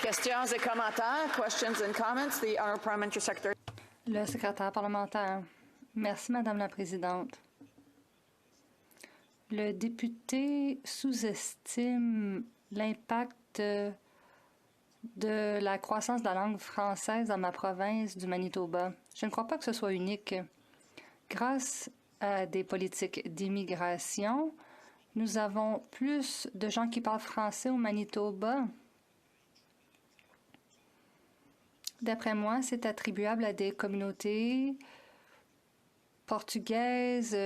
Questions et commentaires. Questions and comments. The Honourable Parliamentary Secretary. Le secrétaire parlementaire. Merci, Madame la Présidente. Le député sous-estime l'impact de la croissance de la langue française dans ma province du Manitoba. Je ne crois pas que ce soit unique. Grâce à des politiques d'immigration, nous avons plus de gens qui parlent français au Manitoba. D'après moi, c'est attribuable à des communautés portugaises,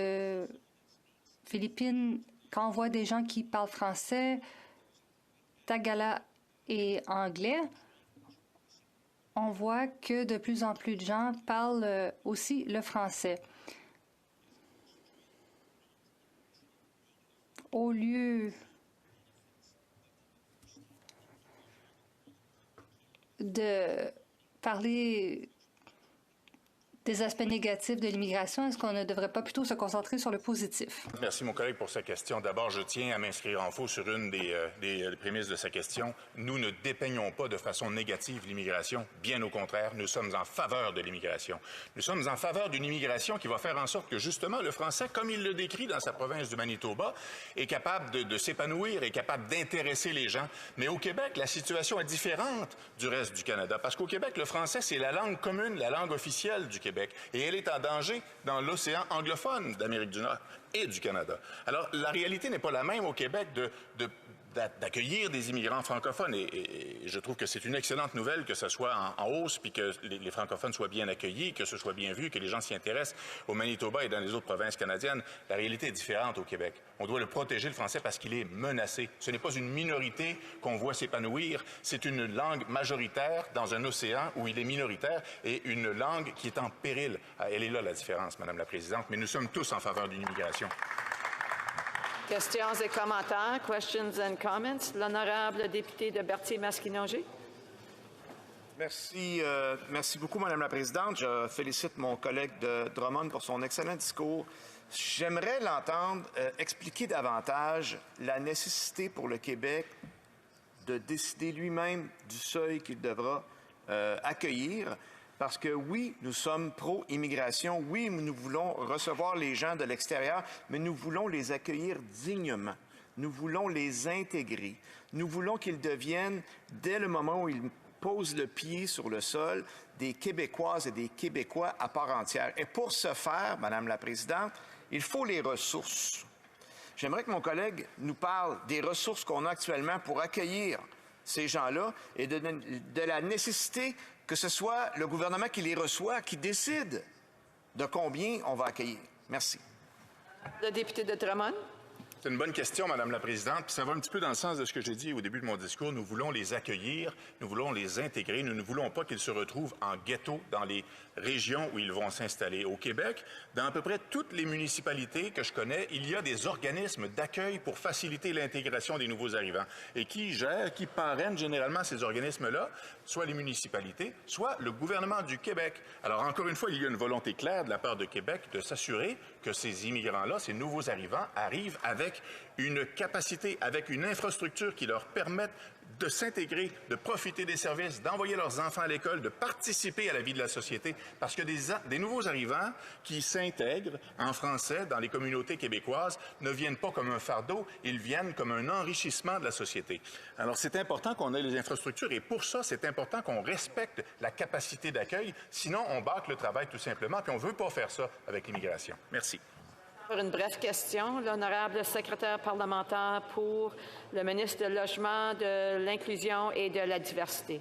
philippines. Quand on voit des gens qui parlent français, tagala et anglais, on voit que de plus en plus de gens parlent aussi le français. Au lieu de parler des aspects négatifs de l'immigration, est-ce qu'on ne devrait pas plutôt se concentrer sur le positif? Merci, mon collègue, pour sa question. D'abord, je tiens à m'inscrire en faux sur une des prémices de sa question. Nous ne dépeignons pas de façon négative l'immigration. Bien au contraire, nous sommes en faveur de l'immigration. Nous sommes en faveur d'une immigration qui va faire en sorte que, justement, le français, comme il le décrit dans sa province du Manitoba, est capable de s'épanouir, est capable d'intéresser les gens. Mais au Québec, la situation est différente du reste du Canada. Parce qu'au Québec, le français, c'est la langue commune, la langue officielle du Québec. Et elle est en danger dans l'océan anglophone d'Amérique du Nord et du Canada. Alors, la réalité n'est pas la même au Québec d'accueillir des immigrants francophones. Et je trouve que c'est une excellente nouvelle que ce soit en hausse, puis que les francophones soient bien accueillis, que ce soit bien vu, que les gens s'y intéressent au Manitoba et dans les autres provinces canadiennes. La réalité est différente au Québec. On doit le protéger, le français, parce qu'il est menacé. Ce n'est pas une minorité qu'on voit s'épanouir. C'est une langue majoritaire dans un océan où il est minoritaire et une langue qui est en péril. Elle est là, la différence, Madame la Présidente. Mais nous sommes tous en faveur d'une immigration. Questions et commentaires. Questions and comments. L'honorable député de Berthier-Masquinongé. Merci beaucoup, Madame la Présidente. Je félicite mon collègue de Drummond pour son excellent discours. J'aimerais l'entendre expliquer davantage la nécessité pour le Québec de décider lui-même du seuil qu'il devra accueillir. Parce que oui, nous sommes pro-immigration, oui, nous voulons recevoir les gens de l'extérieur, mais nous voulons les accueillir dignement. Nous voulons les intégrer. Nous voulons qu'ils deviennent, dès le moment où ils posent le pied sur le sol, des Québécoises et des Québécois à part entière. Et pour ce faire, Madame la Présidente, il faut les ressources. J'aimerais que mon collègue nous parle des ressources qu'on a actuellement pour accueillir ces gens-là et de la nécessité que ce soit le gouvernement qui les reçoit, qui décide de combien on va accueillir. Merci. Le député de Drummond. C'est une bonne question, Madame la Présidente. Puis ça va un petit peu dans le sens de ce que j'ai dit au début de mon discours. Nous voulons les accueillir, nous voulons les intégrer. Nous ne voulons pas qu'ils se retrouvent en ghetto dans les régions où ils vont s'installer. Au Québec, dans à peu près toutes les municipalités que je connais, il y a des organismes d'accueil pour faciliter l'intégration des nouveaux arrivants. Et qui gèrent, qui parrainent généralement ces organismes-là, soit les municipalités, soit le gouvernement du Québec. Alors, encore une fois, il y a une volonté claire de la part de Québec de s'assurer que ces immigrants-là, ces nouveaux arrivants, arrivent avec une capacité, avec une infrastructure qui leur permette de s'intégrer, de profiter des services, d'envoyer leurs enfants à l'école, de participer à la vie de la société. Parce que des nouveaux arrivants qui s'intègrent en français dans les communautés québécoises ne viennent pas comme un fardeau, ils viennent comme un enrichissement de la société. Alors, c'est important qu'on ait les infrastructures et pour ça, c'est important qu'on respecte la capacité d'accueil. Sinon, on bâcle le travail tout simplement, puis on ne veut pas faire ça avec l'immigration. Merci. Pour une brève question, l'honorable secrétaire parlementaire pour le ministre du Logement, de l'Inclusion et de la Diversité.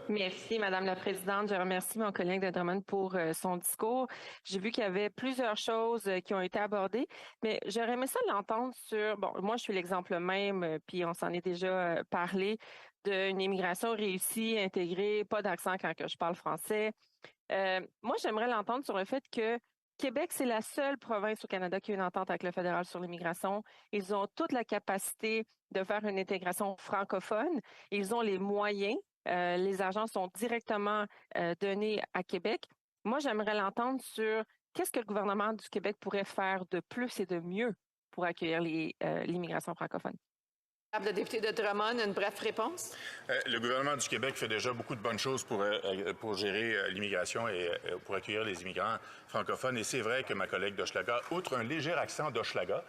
Merci, Madame la Présidente. Je remercie mon collègue de Drummond pour son discours. J'ai vu qu'il y avait plusieurs choses qui ont été abordées, mais j'aurais aimé ça l'entendre sur, bon, moi je suis l'exemple même, puis on s'en est déjà parlé, d'une immigration réussie, intégrée, pas d'accent quand que je parle français. Moi, j'aimerais l'entendre sur le fait que Québec, c'est la seule province au Canada qui a une entente avec le fédéral sur l'immigration. Ils ont toute la capacité de faire une intégration francophone. Ils ont les moyens. Les argents sont directement donnés à Québec. Moi, j'aimerais l'entendre sur qu'est-ce que le gouvernement du Québec pourrait faire de plus et de mieux pour accueillir l'immigration francophone. Le député de Drummond, une brève réponse. Le gouvernement du Québec fait déjà beaucoup de bonnes choses pour gérer l'immigration et pour accueillir les immigrants francophones. Et c'est vrai que ma collègue d'Hochelaga, outre un léger accent d'Hochelaga,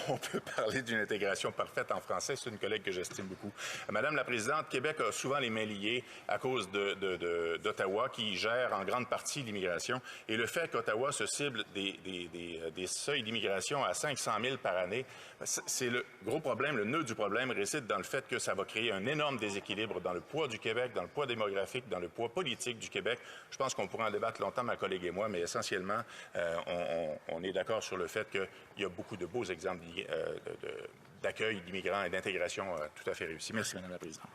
on peut parler d'une intégration parfaite en français. C'est une collègue que j'estime beaucoup. Madame la Présidente, Québec a souvent les mains liées à cause d'Ottawa qui gère en grande partie l'immigration. Et le fait qu'Ottawa se cible des seuils d'immigration à 500 000 par année, c'est le gros problème. Le nœud du problème réside dans le fait que ça va créer un énorme déséquilibre dans le poids du Québec, dans le poids démographique, dans le poids politique du Québec. Je pense qu'on pourra en débattre longtemps, ma collègue et moi, mais essentiellement, on est d'accord sur le fait qu'il y a beaucoup de beaux exemples d'accueil d'immigrants et d'intégration tout à fait réussis. Merci, Madame la Présidente.